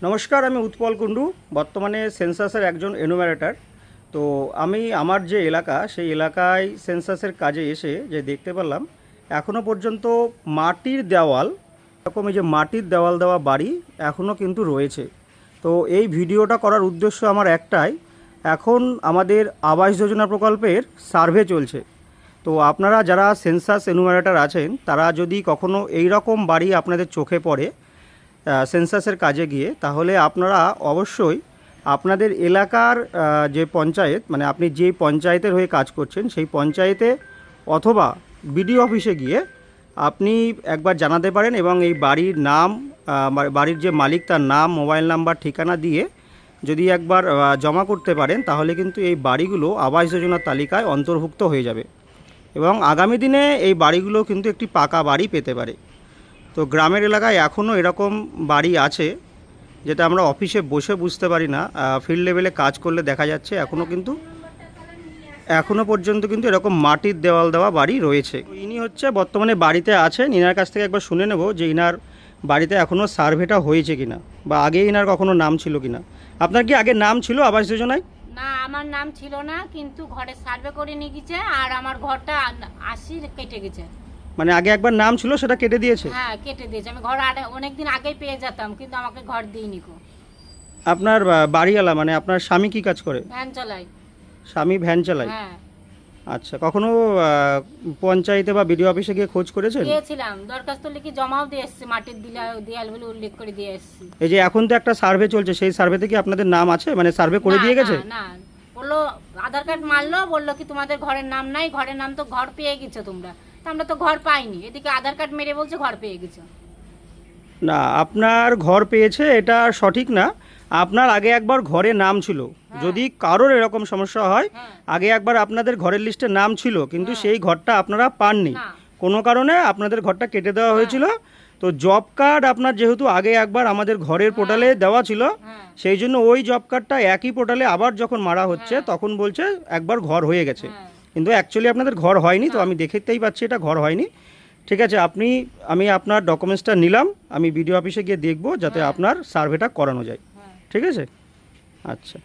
নমস্কার, আমি উৎপল কুণ্ডু, বর্তমানে সেন্সাসের একজন এনুমারেটর। তো আমি আমার যে এলাকা, সেই এলাকায় সেন্সাসের কাজে এসে যে দেখতে পেলাম এখনও পর্যন্ত মাটির দেওয়াল, এরকম এই যে মাটির দেওয়াল দেওয়া বাড়ি এখনও কিন্তু রয়েছে। তো এই ভিডিওটা করার উদ্দেশ্য আমার একটাই, এখন আমাদের আবাস যোজনা প্রকল্পের সার্ভে চলছে। তো আপনারা যারা সেন্সাস এনুমারেটর আছেন, তারা যদি কখনও এই রকম বাড়ি আপনাদের চোখে পড়ে সেন্সাসের কাজে গিয়ে, তাহলে আপনারা অবশ্যই আপনাদের এলাকার যে পঞ্চায়েত, মানে আপনি যে পঞ্চায়েতের হয়ে কাজ করছেন সেই পঞ্চায়েতে অথবা বিডিও অফিসে গিয়ে আপনি একবার জানাতে পারেন এবং এই বাড়ির নাম, বাড়ির যে মালিক তার নাম, মোবাইল নাম্বার, ঠিকানা দিয়ে যদি একবার জমা করতে পারেন, তাহলে কিন্তু এই বাড়িগুলো আবাস যোজনার তালিকায় অন্তর্ভুক্ত হয়ে যাবে এবং আগামী দিনে এই বাড়িগুলো কিন্তু একটি পাকা বাড়ি পেতে পারে। তো গ্রামের এলাকায় এখনও এরকম বাড়ি আছে, যেটা আমরা অফিসে বসে বুঝতে পারি না, ফিল্ড লেভেলে কাজ করলে দেখা যাচ্ছে এখনও পর্যন্ত কিন্তু এরকম মাটির দেওয়াল দেওয়া বাড়ি রয়েছে। ইনি হচ্ছে বর্তমানে বাড়িতে আছেন, ইনার কাছ থেকে একবার শুনে নেব যে ইনার বাড়িতে এখনও সার্ভেটা হয়েছে কিনা, বা আগে ইনার কখনো নাম ছিল কিনা। আপনার কি আগে নাম ছিল আবাস যোজনায়? না, আমার নাম ছিল না, কিন্তু ঘরে সার্ভে করে নিয়ে গেছে আর আমার ঘরটা 80 কেটে গেছে। মানে আগে একবার নাম ছিল, সেটা কেটে দিয়েছে? হ্যাঁ, কেটে দিয়েছে। আমি ঘর অনেকদিন আগেই পেয়ে যেতাম, কিন্তু আমাকে ঘর দিইনি কো। আপনার বাড়িওয়ালা মানে আপনার স্বামী কি কাজ করে? ভ্যান চালাই। স্বামী ভ্যান চালায়? হ্যাঁ। আচ্ছা, কখনো পঞ্চায়েতে বা বিডিও অফিসে গিয়ে খোঁজ করেছেন? গিয়েছিলাম, দরখাস্ত লিখে জমাও দিয়ে এসেছি, মাটির দেয়াল বলে উল্লেখ করে দিয়ে এসেছি। এই যে এখন তো একটা সার্ভে চলছে, সেই সার্ভেতে কি আপনাদের নাম আছে, মানে সার্ভে করে দিয়ে গেছে? না, বললো আধার কার্ড মারলো, বললো কি তোমাদের ঘরের নাম নাই, ঘরের নাম তো ঘর পেয়ে গেছো তোমরা। তা আমরা তো ঘর পাইনি, এদিকে আধার কার্ড মেরে বলছে ঘর পেয়ে গেছো। না, আপনার ঘর পেয়েছে এটা সঠিক না। আপনার আগে একবার ঘরে নাম ছিল। যদি কারোর এরকম সমস্যা হয়, আগে একবার আপনাদের ঘরের লিস্টে নাম ছিল, কিন্তু সেই ঘরটা আপনারা পাননি, কোনো কারণে আপনাদের ঘরটা কেটে দেওয়া হয়েছিল। তো জব কার্ড আপনার যেহেতু আগে একবার আমাদের ঘরের পোর্টালে দেওয়া ছিল, সেই জন্য ওই জব কার্ডটা একই পোর্টালে আবার যখন মারা হচ্ছে তখন বলছে একবার ঘর হয়ে গেছে, কিন্তু অ্যাকচুয়ালি আপনাদের ঘর হয়নি। তো আমি দেখতেই পাচ্ছি এটা ঘর হয়নি। ঠিক আছে, আমি আপনার ডকুমেন্টসটা নিলাম, আমি বিডিও অফিসে গিয়ে দেখব যাতে আপনার সার্ভেটা করানো যায়। ঠিক আছে? আচ্ছা।